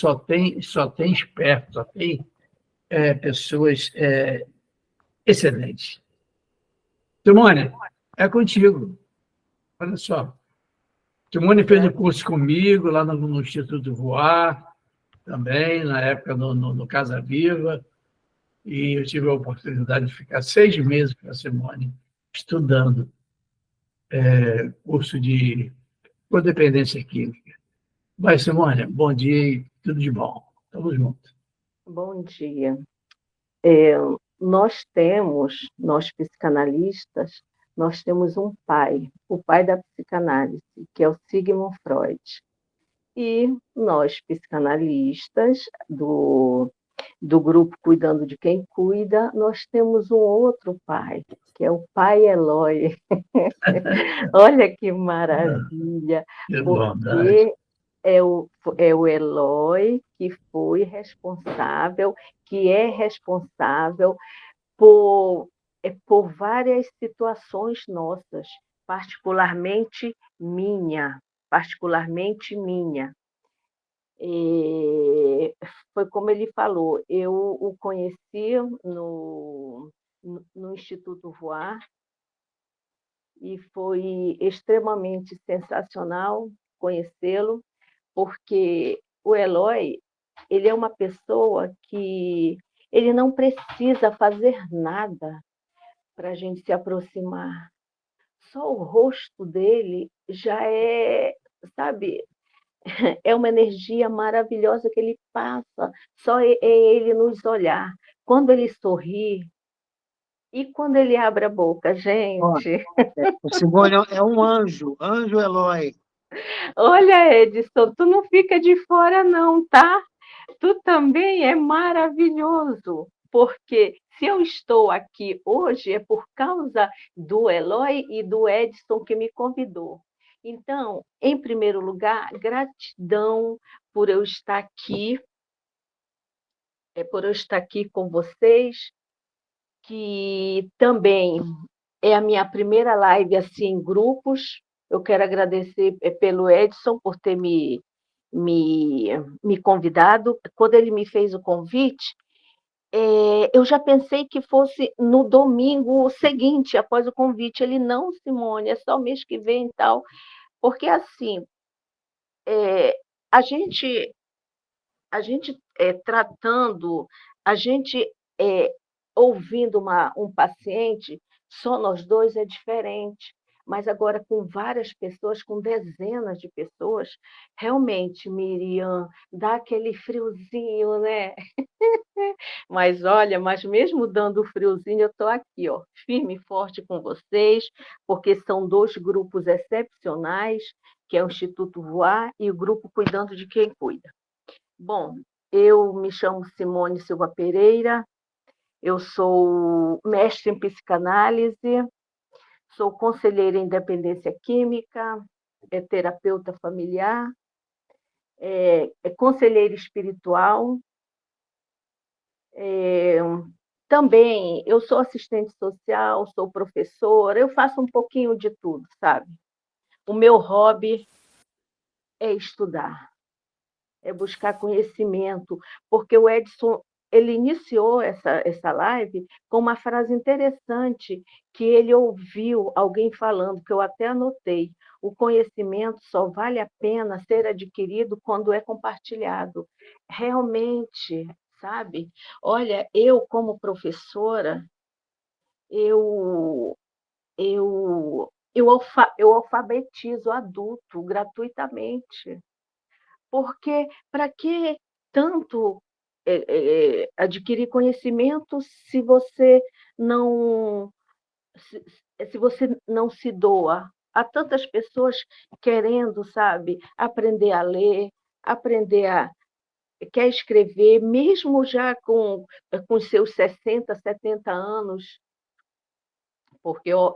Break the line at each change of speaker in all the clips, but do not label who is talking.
só tem esperto, só tem pessoas excelentes. Simone, é contigo. Olha só. Simone fez o curso comigo lá no Instituto Voar, também, na época no Casa Viva, e eu tive a oportunidade de ficar 6 meses com a Simone estudando curso de codependência química. Vai, Simone, bom dia e tudo de bom. Estamos juntos.
Bom dia. Nós psicanalistas, nós temos um pai, o pai da psicanálise, que é o Sigmund Freud. E nós, psicanalistas do grupo Cuidando de Quem Cuida, nós temos um outro pai, que é o pai Eloy. Olha que maravilha,
Que bondade.
porque é o Eloy que é responsável por várias situações nossas, particularmente minha. E foi como ele falou, eu o conheci no Instituto Voar e foi extremamente sensacional conhecê-lo, porque o Eloy, ele é uma pessoa que ele não precisa fazer nada para a gente se aproximar. Só o rosto dele já sabe, é uma energia maravilhosa que ele passa, só é ele nos olhar. Quando ele sorri e quando ele abre a boca, gente.
O Simone é um anjo Eloy.
Olha, Edson, tu não fica de fora não, tá? Tu também é maravilhoso, porque se eu estou aqui hoje é por causa do Eloy e do Edson que me convidou. Então, em primeiro lugar, gratidão por eu estar aqui com vocês, que também é a minha primeira live assim em grupos. Eu quero agradecer pelo Edson por ter me convidado. Quando ele me fez o convite, eu já pensei que fosse no domingo seguinte, após o convite. Ele, não, Simone, é só mês que vem e tal. Porque, assim, a gente, tratando, a gente ouvindo um paciente, só nós dois é diferente. Mas agora, com várias pessoas, com dezenas de pessoas, realmente, Miriam, dá aquele friozinho, né? Mas olha, mesmo dando friozinho, eu estou aqui, ó, firme e forte com vocês, porque são 2 grupos excepcionais, que é o Instituto Voar e o grupo Cuidando de Quem Cuida. Bom, eu me chamo Simone Silva Pereira, eu sou mestre em psicanálise, sou conselheira em dependência química, terapeuta familiar, conselheira espiritual. Também eu sou assistente social, sou professora, eu faço um pouquinho de tudo, sabe? O meu hobby é estudar, é buscar conhecimento, porque o Edson, ele iniciou essa live com uma frase interessante que ele ouviu alguém falando, que eu até anotei: o conhecimento só vale a pena ser adquirido quando é compartilhado. Realmente, sabe? Olha, eu como professora, eu eu alfabetizo adulto gratuitamente, porque para que tanto adquirir conhecimento se você não se você não se doa? Há tantas pessoas querendo, sabe, aprender a ler, aprender a quer escrever, mesmo já com seus 60, 70 anos, porque eu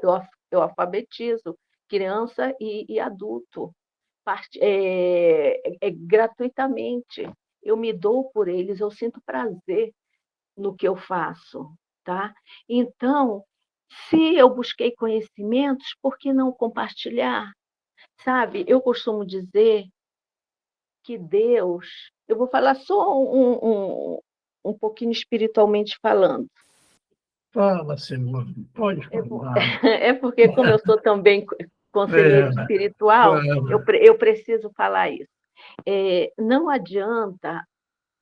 alfabetizo criança e adulto, gratuitamente. Eu me dou por eles, eu sinto prazer no que eu faço, tá? Então, se eu busquei conhecimentos, por que não compartilhar? Sabe, eu costumo dizer que Deus, eu vou falar só um pouquinho espiritualmente falando.
Fala, Simone, pode falar.
É porque, como eu sou também conselheiro
É,
espiritual,
fala.
eu preciso falar isso. Não adianta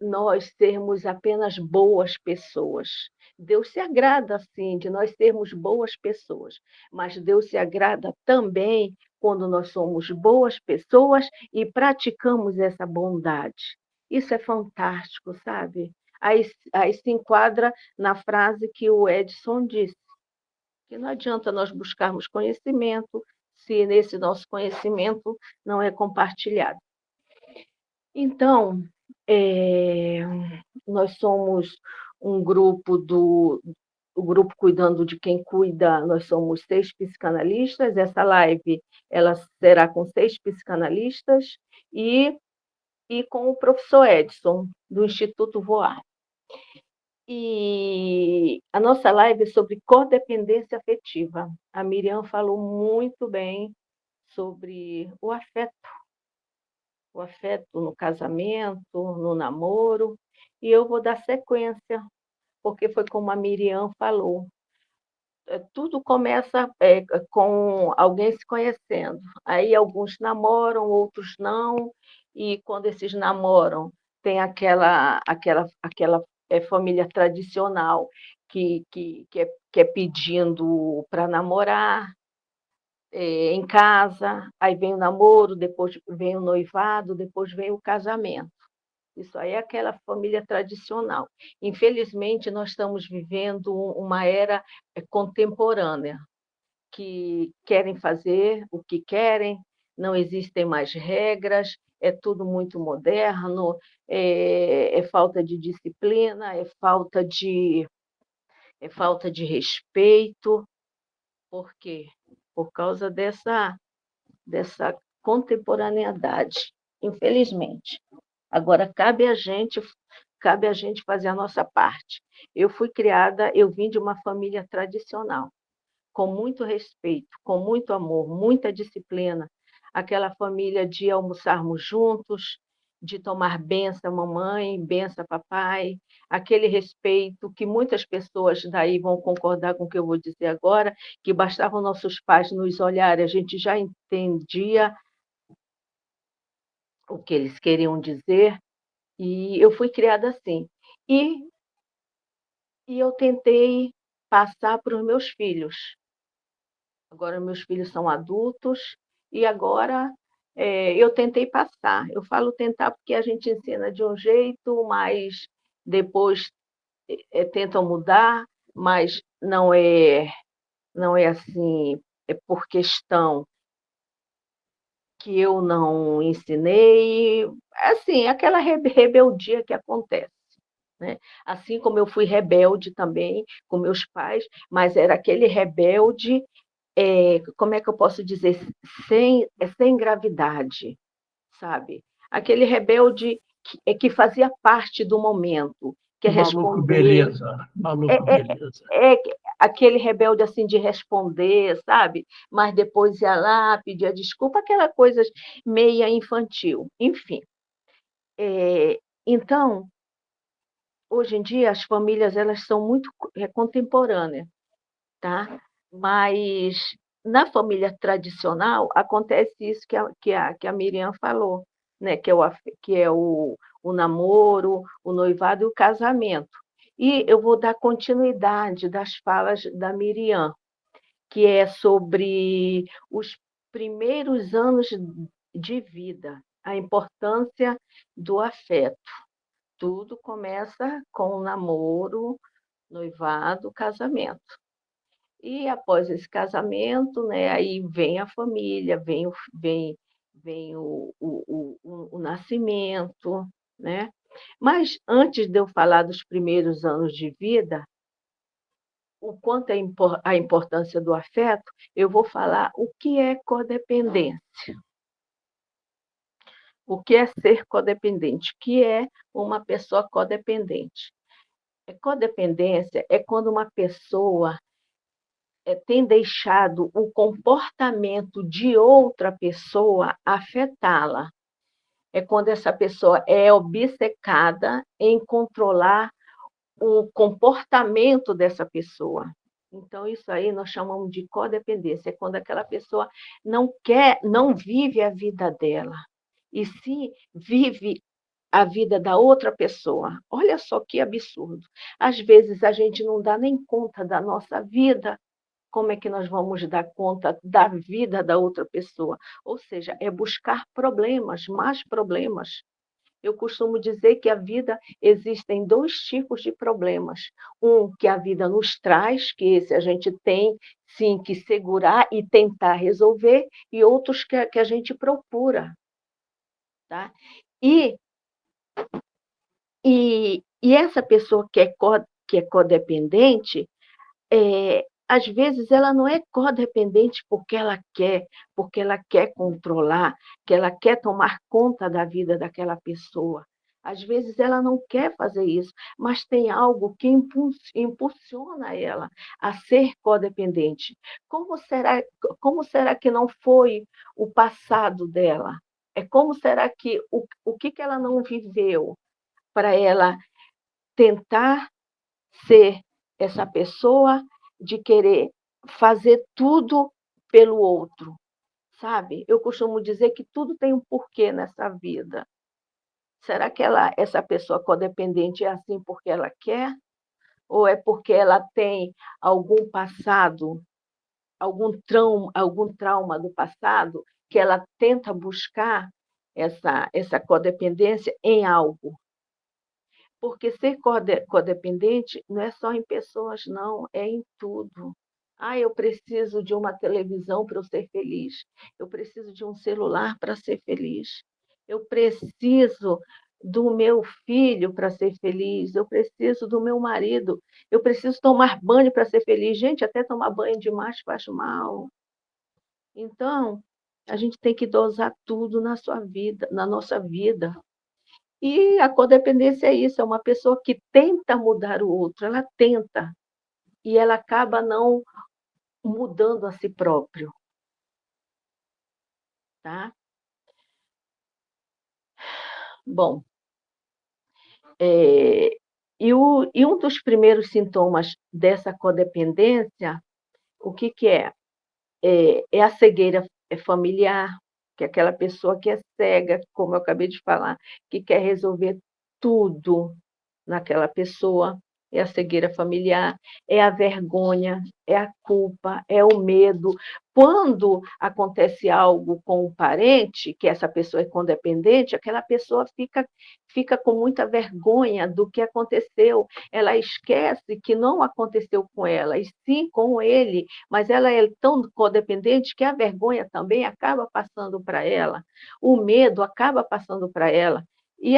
nós sermos apenas boas pessoas. Deus se agrada, sim, de nós sermos boas pessoas, mas Deus se agrada também quando nós somos boas pessoas e praticamos essa bondade. Isso é fantástico, sabe? Aí se enquadra na frase que o Edson disse, que não adianta nós buscarmos conhecimento se nesse nosso conhecimento não é compartilhado. Então, é, nós somos um grupo o grupo Cuidando de Quem Cuida, nós somos 6 psicanalistas. Essa live ela será com 6 psicanalistas e com o professor Edson, do Instituto Voar. E a nossa live é sobre codependência afetiva. A Miriam falou muito bem sobre o afeto no casamento, no namoro, e eu vou dar sequência, porque foi como a Miriam falou. Tudo começa com alguém se conhecendo. Aí alguns namoram, outros não, e quando esses namoram, tem aquela família tradicional que é pedindo para namorar, em casa, aí vem o namoro, depois vem o noivado, depois vem o casamento. Isso aí é aquela família tradicional. Infelizmente, nós estamos vivendo uma era contemporânea, que querem fazer o que querem, não existem mais regras, é tudo muito moderno, é falta de disciplina, é falta de respeito. Por quê? Por causa dessa contemporaneidade, infelizmente. Agora, cabe a gente fazer a nossa parte. Eu vim de uma família tradicional, com muito respeito, com muito amor, muita disciplina. Aquela família de almoçarmos juntos, de tomar benção mamãe, benção papai, aquele respeito que muitas pessoas daí vão concordar com o que eu vou dizer agora, que bastavam nossos pais nos olharem, a gente já entendia o que eles queriam dizer, e eu fui criada assim. E, e eu tentei passar para os meus filhos. Agora, meus filhos são adultos, e agora eu tentei passar. Eu falo tentar porque a gente ensina de um jeito, mas depois tentam mudar, mas não é assim, é por questão que eu não ensinei, assim, aquela rebeldia que acontece, né? Assim como eu fui rebelde também com meus pais, mas era aquele rebelde, como é que eu posso dizer, sem gravidade, sabe? Aquele rebelde que fazia parte do momento, que é
Maluco,
responder,
beleza. Maluco,
é, é,
beleza.
é aquele rebelde assim de responder, sabe? Mas depois ia lá, pedia desculpa, aquela coisa meia infantil. Enfim, então, hoje em dia as famílias elas são muito contemporâneas, tá? Mas na família tradicional acontece isso que a Miriam falou, né? Que é o namoro, o noivado e o casamento. E eu vou dar continuidade das falas da Miriam, que é sobre os primeiros anos de vida, a importância do afeto. Tudo começa com o namoro, noivado, casamento. E após esse casamento, né, aí vem a família, vem o nascimento, né? Mas antes de eu falar dos primeiros anos de vida, o quanto é a importância do afeto, eu vou falar o que é codependência. O que é ser codependente? O que é uma pessoa codependente? Codependência é quando uma pessoa tem deixado o comportamento de outra pessoa afetá-la. é quando essa pessoa é obcecada em controlar o comportamento dessa pessoa. Então, isso aí nós chamamos de codependência, é quando aquela pessoa não vive a vida dela, e se vive a vida da outra pessoa. Olha só que absurdo. Às vezes a gente não dá nem conta da nossa vida, como é que nós vamos dar conta da vida da outra pessoa? Ou seja, é buscar problemas, mais problemas. Eu costumo dizer que a vida existem dois tipos de problemas. Um que a vida nos traz, que esse a gente tem sim que segurar e tentar resolver, e outros que a gente procura. Tá? E, e essa pessoa que é codependente, às vezes ela não é codependente porque ela quer controlar, que ela quer tomar conta da vida daquela pessoa. Às vezes ela não quer fazer isso, mas tem algo que impulsiona ela a ser codependente. Como será que não foi o passado dela? Como será que o que ela não viveu para ela tentar ser essa pessoa de querer fazer tudo pelo outro, sabe? Eu costumo dizer que tudo tem um porquê nessa vida. Será que essa pessoa codependente é assim porque ela quer? Ou é porque ela tem algum passado, algum trauma do passado, que ela tenta buscar essa codependência em algo? Porque ser codependente não é só em pessoas, não, é em tudo. Ah, eu preciso de uma televisão para eu ser feliz. Eu preciso de um celular para ser feliz. Eu preciso do meu filho para ser feliz. Eu preciso do meu marido. Eu preciso tomar banho para ser feliz. Gente, até tomar banho demais faz mal. Então, a gente tem que dosar tudo na sua vida, na nossa vida. E a codependência é isso, é uma pessoa que tenta mudar o outro, ela tenta, e ela acaba não mudando a si próprio, tá? Bom, e um dos primeiros sintomas dessa codependência, o que é? É a cegueira familiar, que é aquela pessoa que é cega, como eu acabei de falar, que quer resolver tudo naquela pessoa, é a cegueira familiar, é a vergonha, é a culpa, é o medo. Quando acontece algo com o parente, que essa pessoa é codependente, aquela pessoa fica com muita vergonha do que aconteceu. Ela esquece que não aconteceu com ela, e sim com ele, mas ela é tão codependente que a vergonha também acaba passando para ela, o medo acaba passando para ela. E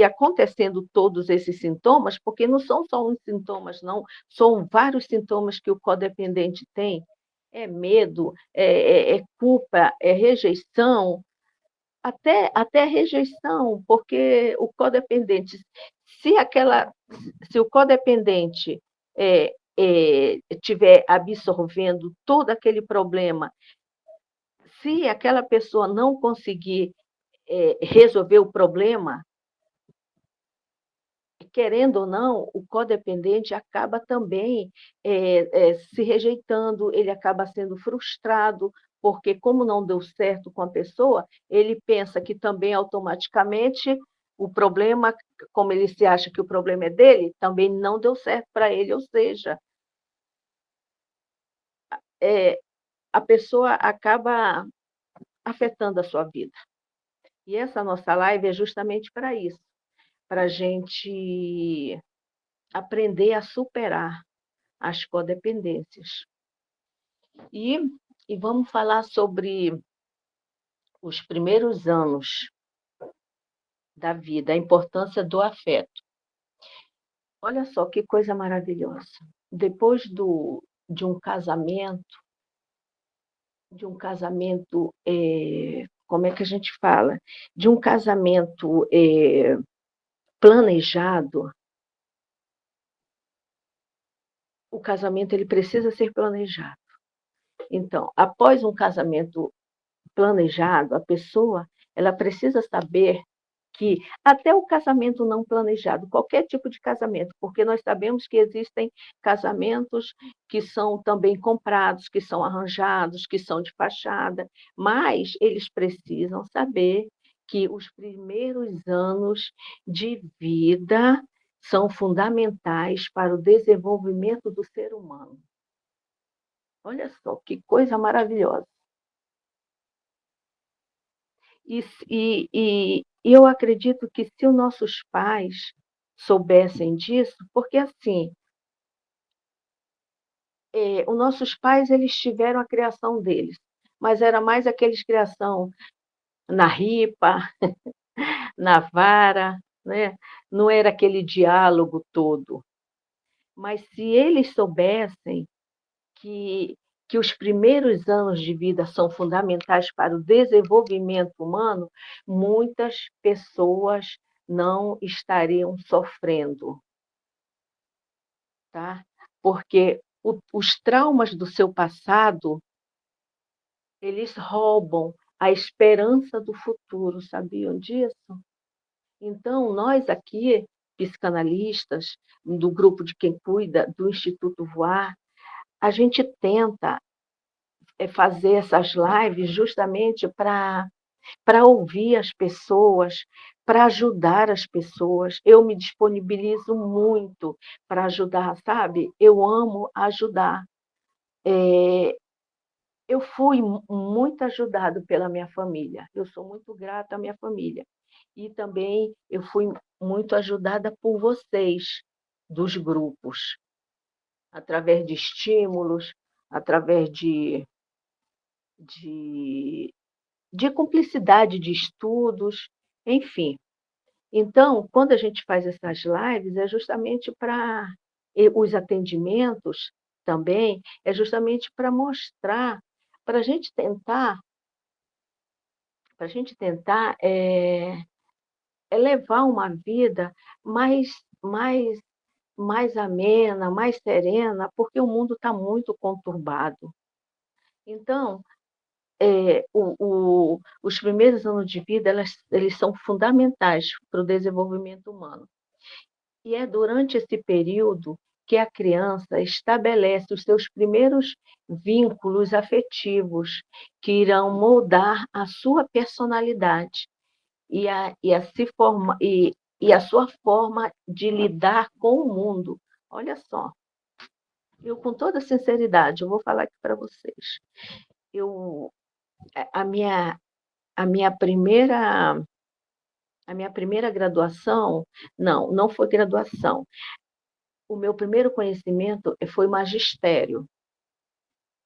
acontecendo todos esses sintomas, porque não são só uns sintomas, não, são vários sintomas que o codependente tem. É medo, é culpa, é rejeição, até rejeição, porque o codependente, se, aquela, se o codependente estiver absorvendo todo aquele problema, se aquela pessoa não conseguir resolver o problema, querendo ou não, o codependente acaba também se rejeitando, ele acaba sendo frustrado, porque como não deu certo com a pessoa, ele pensa que também automaticamente o problema, como ele se acha que o problema é dele, também não deu certo para ele, ou seja, é, a pessoa acaba afetando a sua vida. E essa nossa live é justamente para isso, para a gente aprender a superar as codependências. E vamos falar sobre os primeiros anos da vida, a importância do afeto. Olha só que coisa maravilhosa. Depois de um casamento, como é que a gente fala? De um casamento planejado, o casamento ele precisa ser planejado. Então, após um casamento planejado, a pessoa ela precisa saber que até o casamento não planejado, qualquer tipo de casamento, porque nós sabemos que existem casamentos que são também comprados, que são arranjados, que são de fachada, mas eles precisam saber que os primeiros anos de vida são fundamentais para o desenvolvimento do ser humano. Olha só que coisa maravilhosa. E eu acredito que se os nossos pais soubessem disso, porque assim, os nossos pais eles tiveram a criação deles, mas era mais aqueles criação na ripa, na vara, né? Não era aquele diálogo todo. Mas se eles soubessem que, que os primeiros anos de vida são fundamentais para o desenvolvimento humano, muitas pessoas não estariam sofrendo, tá? Porque os traumas do seu passado, eles roubam a esperança do futuro, sabiam disso? Então, nós aqui, psicanalistas, do grupo de quem cuida do Instituto Voar, a gente tenta fazer essas lives justamente para ouvir as pessoas, para ajudar as pessoas. Eu me disponibilizo muito para ajudar, sabe? Eu amo ajudar. Eu fui muito ajudado pela minha família. Eu sou muito grata à minha família. E também eu fui muito ajudada por vocês, dos grupos, através de estímulos, através de, de cumplicidade de estudos, enfim. Então, quando a gente faz essas lives, é justamente para os atendimentos também, é justamente para mostrar, para a gente tentar levar uma vida mais, mais, mais amena, mais serena, porque o mundo está muito conturbado. Então, os primeiros anos de vida, eles são fundamentais para o desenvolvimento humano. E é durante esse período que a criança estabelece os seus primeiros vínculos afetivos, que irão moldar a sua personalidade e a sua forma de lidar com o mundo. Olha só, eu com toda sinceridade, eu vou falar aqui para vocês. A minha, a minha primeira a minha primeira graduação, não foi graduação. O meu primeiro conhecimento foi magistério.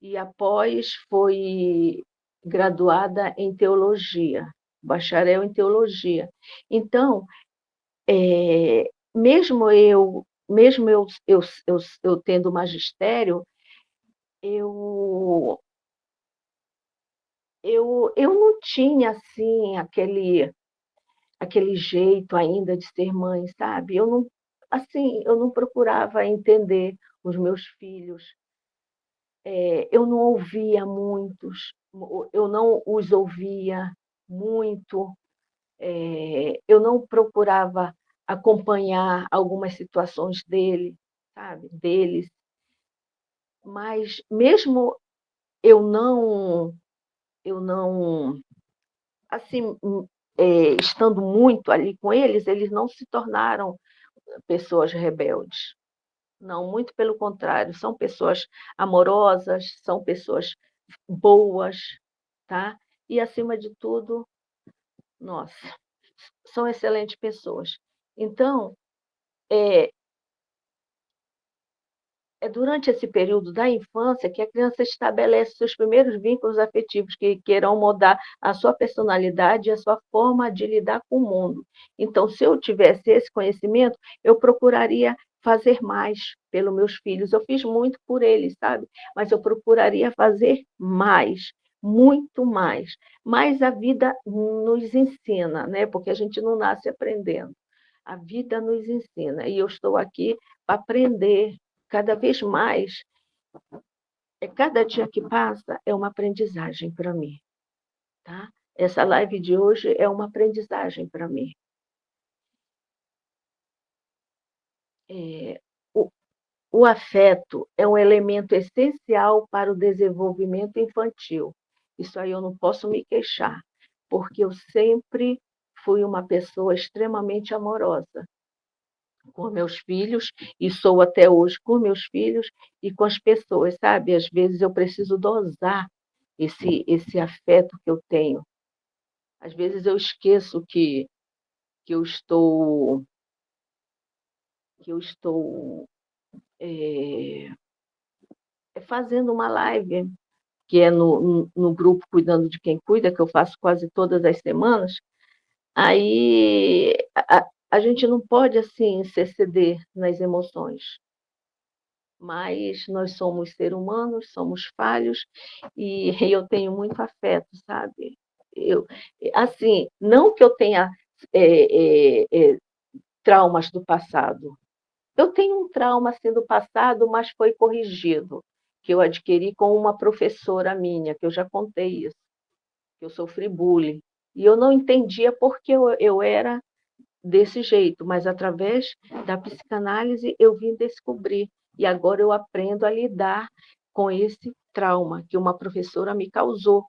E após foi graduada em teologia, bacharel em teologia. Então, mesmo eu tendo magistério, eu não tinha assim aquele jeito ainda de ser mãe, sabe? Eu não procurava entender os meus filhos. Eu não ouvia muitos, eu não os ouvia muito, eu não procurava acompanhar algumas situações deles, mas mesmo eu não, assim, estando muito ali com eles, eles não se tornaram pessoas rebeldes. Não, muito pelo contrário, são pessoas amorosas, são pessoas boas, tá? E, acima de tudo, nossa, são excelentes pessoas. Então, é durante esse período da infância que a criança estabelece seus primeiros vínculos afetivos que irão mudar a sua personalidade e a sua forma de lidar com o mundo. Então, se eu tivesse esse conhecimento, eu procuraria fazer mais pelos meus filhos. Eu fiz muito por eles, sabe? Mas eu procuraria fazer mais, muito mais. Mas a vida nos ensina, né? Porque a gente não nasce aprendendo. A vida nos ensina. E eu estou aqui para aprender cada vez mais, cada dia que passa é uma aprendizagem para mim, tá? Essa live de hoje é uma aprendizagem para mim. O, o afeto é um elemento essencial para o desenvolvimento infantil. Isso aí eu não posso me queixar, porque eu sempre fui uma pessoa extremamente amorosa com meus filhos, e sou até hoje com meus filhos e com as pessoas, sabe? Às vezes eu preciso dosar esse afeto que eu tenho. Às vezes eu esqueço que eu estou que eu estou é, fazendo uma live, que é no grupo Cuidando de Quem Cuida, que eu faço quase todas as semanas. Aí a gente não pode assim se exceder nas emoções, mas nós somos seres humanos, somos falhos, e eu tenho muito afeto, sabe? Eu, assim, não que eu tenha traumas do passado. Eu tenho um trauma assim do passado, mas foi corrigido, que eu adquiri com uma professora minha, que eu já contei isso, que eu sofri bullying. E eu não entendia por que eu era desse jeito, mas através da psicanálise eu vim descobrir. E agora eu aprendo a lidar com esse trauma que uma professora me causou,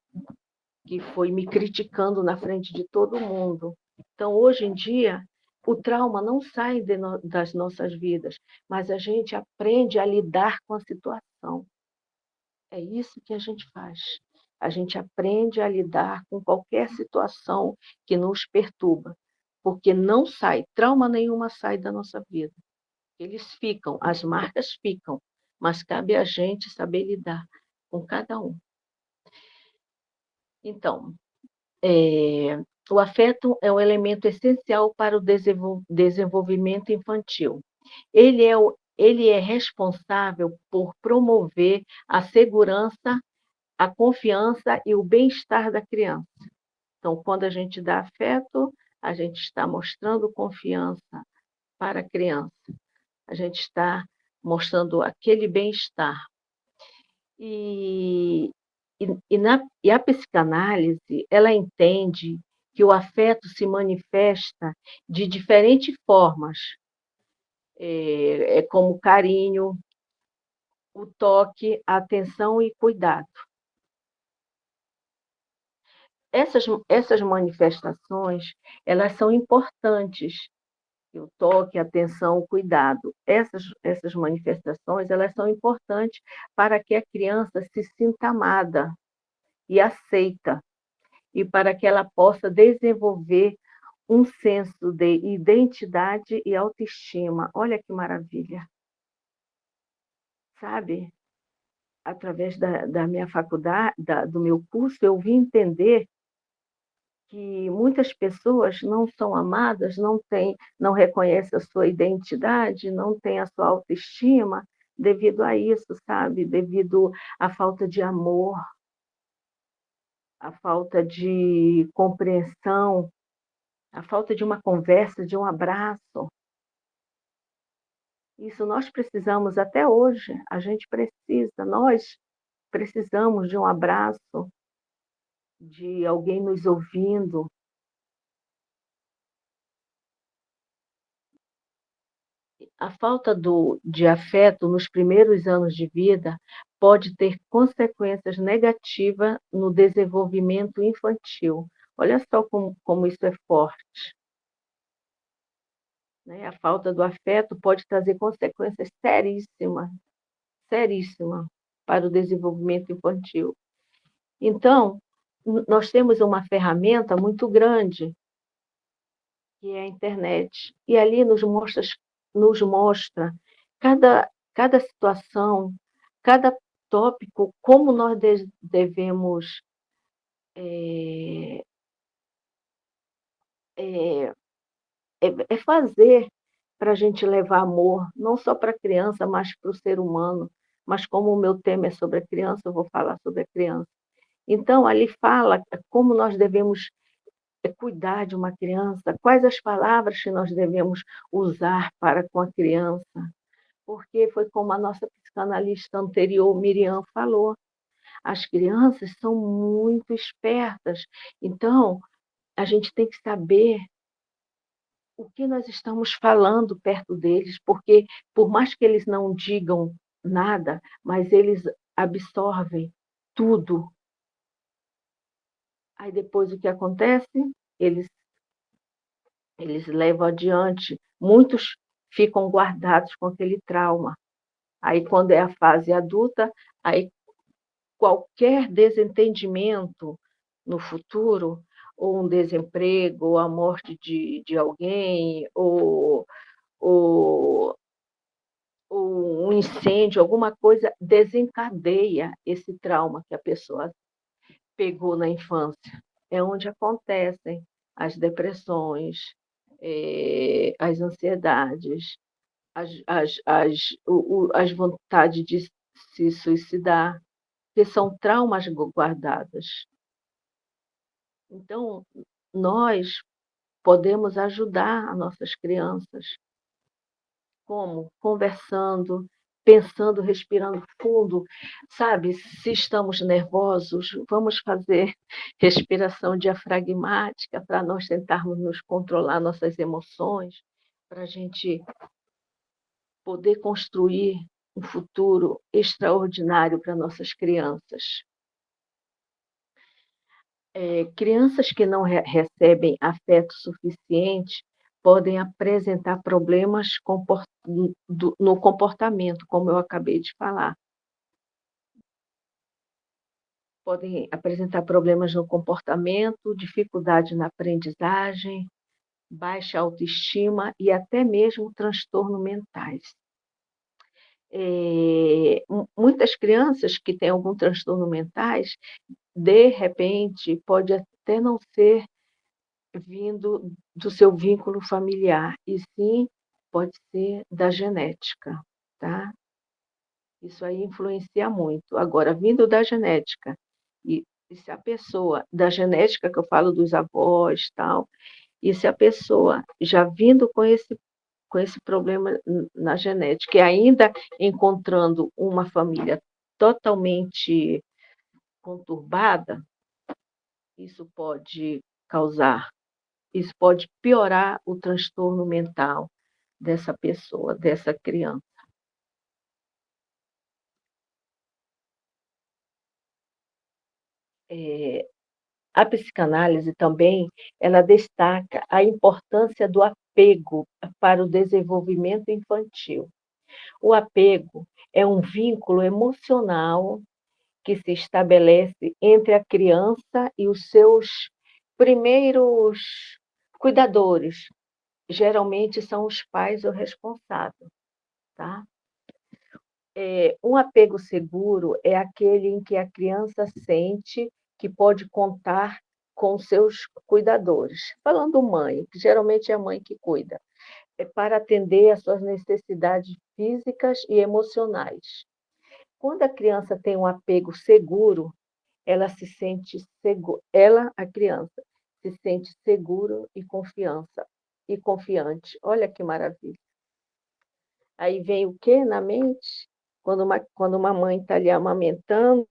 que foi me criticando na frente de todo mundo. Então, hoje em dia, o trauma não sai das nossas vidas, mas a gente aprende a lidar com a situação. É isso que a gente faz. A gente aprende a lidar com qualquer situação que nos perturba, porque não sai, trauma nenhuma sai da nossa vida. Eles ficam, as marcas ficam, mas cabe a gente saber lidar com cada um. Então, o afeto é um elemento essencial para o desenvolvimento infantil. Ele é responsável por promover a segurança, a confiança e o bem-estar da criança. Então, quando a gente dá afeto, a gente está mostrando confiança para a criança, a gente está mostrando aquele bem-estar. E a psicanálise, ela entende que o afeto se manifesta de diferentes formas, como carinho, o toque, a atenção e cuidado. Essas manifestações, elas são importantes, o toque, a atenção, o cuidado. Essas manifestações, elas são importantes para que a criança se sinta amada e aceita, e para que ela possa desenvolver um senso de identidade e autoestima. Olha que maravilha! Sabe? Através da minha faculdade, do meu curso, eu vim entender que muitas pessoas não são amadas, não reconhecem a sua identidade, não têm a sua autoestima devido a isso, sabe? Devido à falta de amor, à falta de compreensão, à falta de uma conversa, de um abraço. Isso nós precisamos até hoje, nós precisamos de um abraço, de alguém nos ouvindo. A falta de afeto nos primeiros anos de vida pode ter consequências negativas no desenvolvimento infantil. Olha só como isso é forte. Né? A falta do afeto pode trazer consequências seríssimas, seríssimas para o desenvolvimento infantil. Então, nós temos uma ferramenta muito grande, que é a internet, e ali nos mostra cada situação, cada tópico, como nós devemos fazer para a gente levar amor, não só para a criança, mas para o ser humano. Mas como o meu tema é sobre a criança, eu vou falar sobre a criança. Então, ali fala como nós devemos cuidar de uma criança, quais as palavras que nós devemos usar para com a criança, porque foi como a nossa psicanalista anterior, Miriam, falou, As crianças são muito espertas, então a gente tem que saber o que nós estamos falando perto deles, porque por mais que eles não digam nada, mas eles absorvem tudo. Aí depois o que acontece? Eles, eles levam adiante. Muitos ficam guardados com aquele trauma. Aí quando é a fase adulta, aí qualquer desentendimento no futuro, ou um desemprego, ou a morte de alguém, ou um incêndio, alguma coisa, desencadeia esse trauma que a pessoa pegou na infância. É onde acontecem as depressões, as ansiedades, as vontades de se suicidar, que são traumas guardados. Então, nós podemos ajudar as nossas crianças. Como? Conversando, pensando, respirando fundo. Sabe, se estamos nervosos, vamos fazer respiração diafragmática para nós tentarmos nos controlar nossas emoções, para a gente poder construir um futuro extraordinário para nossas crianças. Crianças que não recebem afeto suficiente podem apresentar problemas no comportamento, como eu acabei de falar. Podem apresentar problemas no comportamento, dificuldade na aprendizagem, baixa autoestima e até mesmo transtornos mentais. Muitas crianças que têm algum transtorno mentais, de repente, pode até não ser vindo do seu vínculo familiar, e sim pode ser da genética, tá? Isso aí influencia muito. Agora, vindo da genética, e se a pessoa, da genética que eu falo dos avós, tal, e se a pessoa já vindo com esse problema na genética, e ainda encontrando uma família totalmente conturbada, isso pode causar, isso pode piorar o transtorno mental dessa pessoa, dessa criança. A psicanálise também, ela destaca a importância do apego para o desenvolvimento infantil. O apego é um vínculo emocional que se estabelece entre a criança e os seus primeiros cuidadores. Geralmente são os pais ou responsáveis, tá? Um apego seguro é aquele em que a criança sente que pode contar com seus cuidadores. Falando mãe, que geralmente é a mãe que cuida, é para atender às suas necessidades físicas e emocionais. Quando a criança tem um apego seguro, ela se sente ela, a criança, se sente seguro e confiante. Olha que maravilha. Aí vem o que na mente? Quando uma mãe está ali amamentando,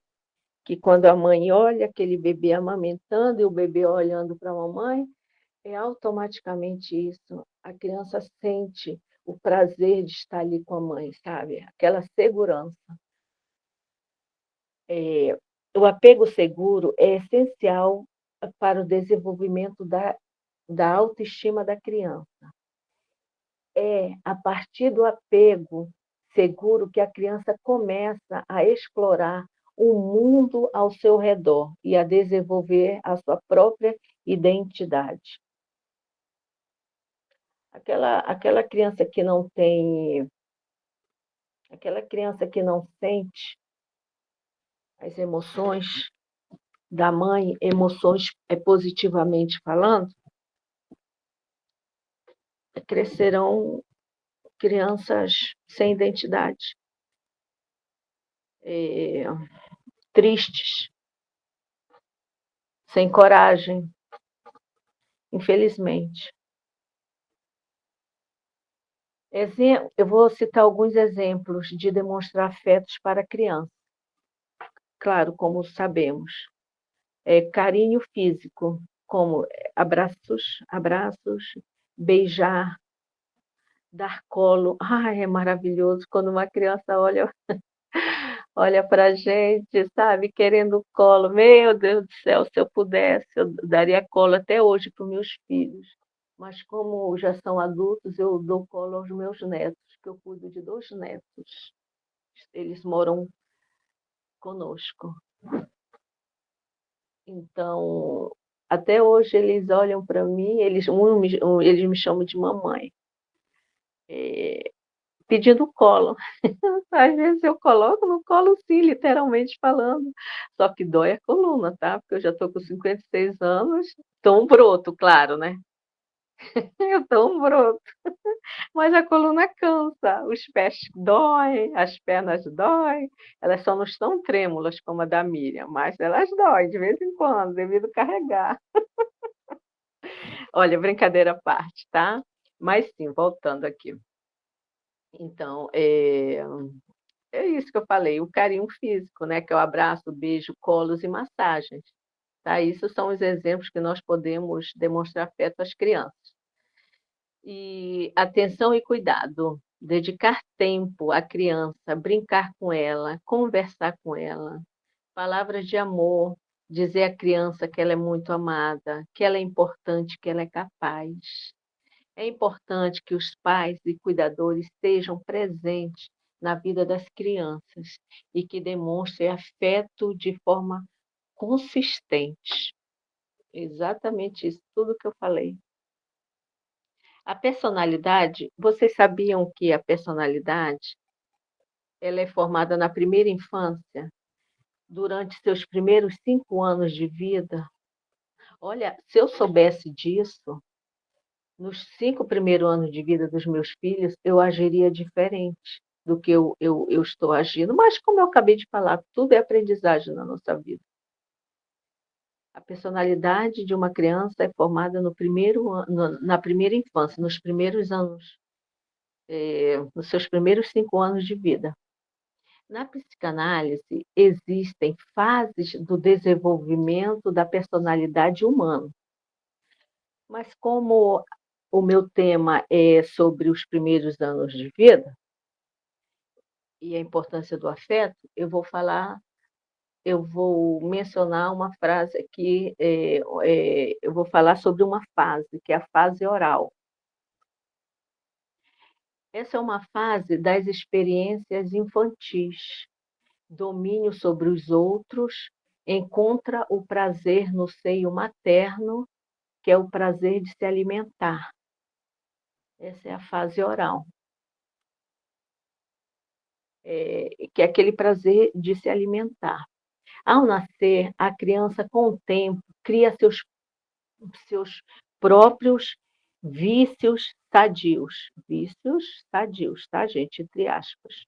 que quando a mãe olha aquele bebê amamentando e o bebê olhando para a mamãe, é automaticamente isso. A criança sente o prazer de estar ali com a mãe, sabe? Aquela segurança. O apego seguro é essencial para o desenvolvimento da autoestima da criança. É a partir do apego seguro que a criança começa a explorar o mundo ao seu redor e a desenvolver a sua própria identidade. Aquela criança que não tem, aquela criança que não sente as emoções da mãe, emoções positivamente falando, crescerão crianças sem identidade, tristes, sem coragem, infelizmente. Eu vou citar alguns exemplos de demonstrar afetos para criança. claro, como sabemos. Carinho físico, como abraços, beijar, dar colo. Ai, é maravilhoso quando uma criança olha para a gente, sabe, querendo colo. Meu Deus do céu, se eu pudesse, eu daria colo até hoje para os meus filhos. Mas como já são adultos, eu dou colo aos meus netos, que eu cuido de 2 netos. Eles moram conosco. Então, até hoje eles olham para mim, eles me chamam de mamãe, pedindo colo. Às vezes eu coloco no colo sim, literalmente falando. Só que dói a coluna, tá? Porque eu já estou com 56 anos, estou um broto, claro, né? Eu estou um broto. Mas a coluna cansa, os pés doem, as pernas doem, elas só não estão trêmulas como a da Miriam, mas elas doem de vez em quando, devido carregar. Olha, brincadeira à parte, tá? Mas sim, voltando aqui. Então, é isso que eu falei, o carinho físico, né? Que é o abraço, beijo, colos e massagens. Tá? Isso são os exemplos que nós podemos demonstrar afeto às crianças. E atenção e cuidado, dedicar tempo à criança, brincar com ela, conversar com ela, palavras de amor, dizer à criança que ela é muito amada, que ela é importante, que ela é capaz. É importante que os pais e cuidadores estejam presentes na vida das crianças e que demonstrem afeto de forma consistente. Exatamente isso, tudo que eu falei. A personalidade, vocês sabiam que a personalidade ela é formada na primeira infância, durante seus primeiros 5 anos de vida? Olha, se eu soubesse disso, nos 5 primeiros anos de vida dos meus filhos, eu agiria diferente do que eu estou agindo. Mas, como eu acabei de falar, tudo é aprendizagem na nossa vida. A personalidade de uma criança é formada na primeira infância, nos primeiros anos, nos seus primeiros 5 anos de vida. Na psicanálise, existem fases do desenvolvimento da personalidade humana. Mas como o meu tema é sobre os primeiros anos de vida e a importância do afeto, eu vou mencionar uma frase aqui, eu vou falar sobre uma fase, que é a fase oral. Essa é uma fase das experiências infantis, domínio sobre os outros, encontra o prazer no seio materno, que é o prazer de se alimentar. Essa é a fase oral. Que é aquele prazer de se alimentar. Ao nascer, a criança, com o tempo, cria seus próprios vícios sadios, tá, gente? Entre aspas.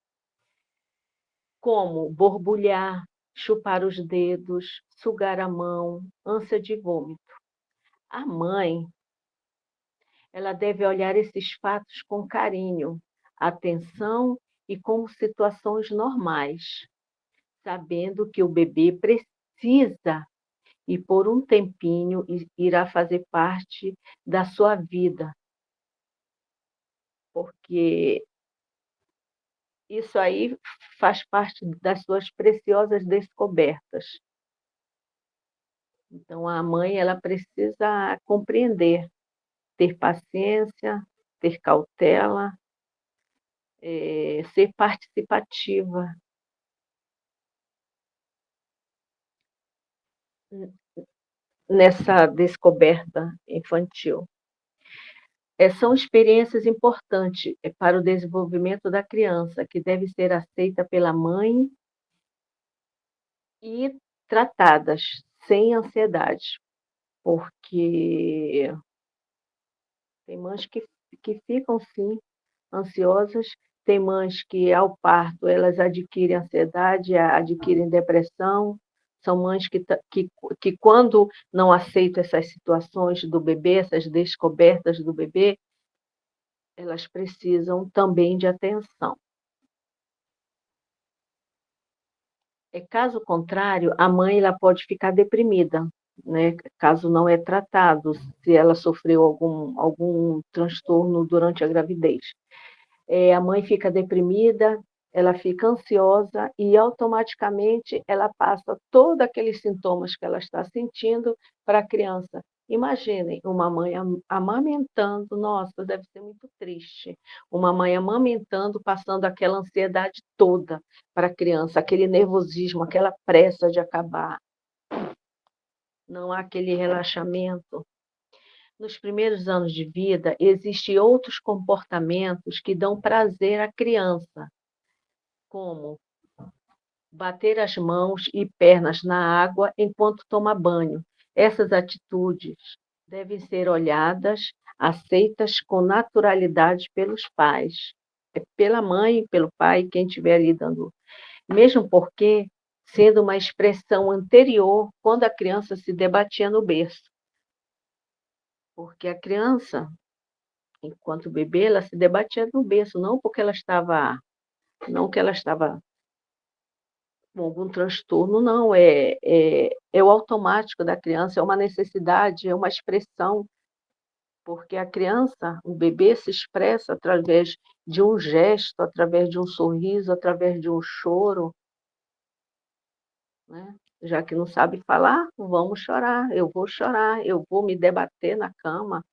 Como borbulhar, chupar os dedos, sugar a mão, ânsia de vômito. A mãe, ela deve olhar esses fatos com carinho, atenção e como situações normais, sabendo que o bebê precisa e por um tempinho irá fazer parte da sua vida, porque isso aí faz parte das suas preciosas descobertas. Então, a mãe ela precisa compreender, ter paciência, ter cautela, ser participativa. Nessa descoberta infantil. São experiências importantes para o desenvolvimento da criança, que deve ser aceita pela mãe e tratadas sem ansiedade, porque tem mães que ficam, sim, ansiosas, tem mães que, ao parto, elas adquirem ansiedade, adquirem depressão, são mães que, quando não aceitam essas situações do bebê, essas descobertas do bebê, elas precisam também de atenção. Caso contrário, a mãe ela pode ficar deprimida, né? Caso não é tratado, se ela sofreu algum transtorno durante a gravidez. A mãe fica deprimida, ela fica ansiosa e automaticamente ela passa todos aqueles sintomas que ela está sentindo para a criança. Imaginem uma mãe amamentando, nossa, deve ser muito triste. Uma mãe amamentando, passando aquela ansiedade toda para a criança, aquele nervosismo, aquela pressa de acabar. Não há aquele relaxamento. Nos primeiros anos de vida, existem outros comportamentos que dão prazer à criança, como bater as mãos e pernas na água enquanto toma banho. Essas atitudes devem ser olhadas, aceitas com naturalidade pelos pais, pela mãe, pelo pai, quem estiver ali dando. Mesmo porque, sendo uma expressão anterior, quando a criança se debatia no berço. Porque a criança, enquanto bebê, ela se debatia no berço, não que ela estava com algum transtorno, não, é o automático da criança, é uma necessidade, é uma expressão, porque a criança, o bebê se expressa através de um gesto, através de um sorriso, através de um choro, né? Já que não sabe falar, vamos chorar, eu vou me debater na cama,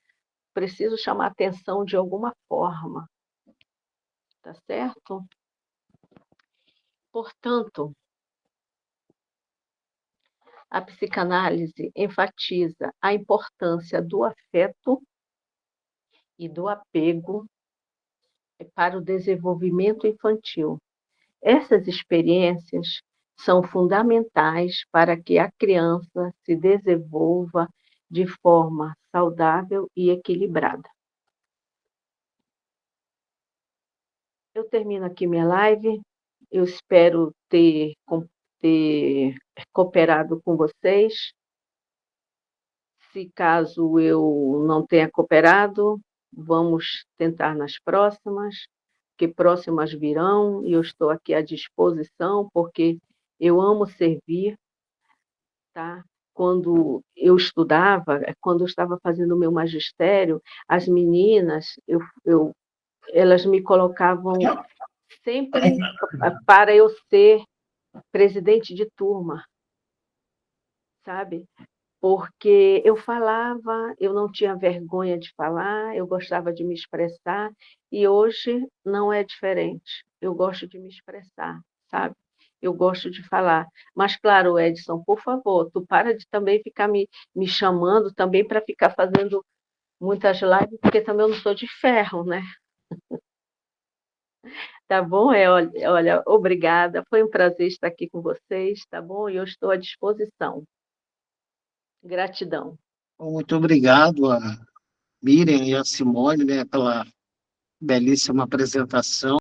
preciso chamar atenção de alguma forma, tá certo? Portanto, a psicanálise enfatiza a importância do afeto e do apego para o desenvolvimento infantil. Essas experiências são fundamentais para que a criança se desenvolva de forma saudável e equilibrada. Eu termino aqui minha live. Eu espero ter cooperado com vocês. Se caso eu não tenha cooperado, vamos tentar nas próximas, que próximas virão, e eu estou aqui à disposição, porque eu amo servir, tá? Quando eu estudava, quando eu estava fazendo o meu magistério, as meninas, elas me colocavam sempre para eu ser presidente de turma, sabe? Porque eu falava, eu não tinha vergonha de falar, eu gostava de me expressar, e hoje não é diferente. Eu gosto de me expressar, sabe? Eu gosto de falar. Mas, claro, Edson, por favor, tu para de também ficar me chamando também para ficar fazendo muitas lives, porque também eu não sou de ferro, né? Tá bom? Olha, obrigada. Foi um prazer estar aqui com vocês, tá bom? E eu estou à disposição. Gratidão.
Muito obrigado a Miriam e a Simone, né, pela belíssima apresentação.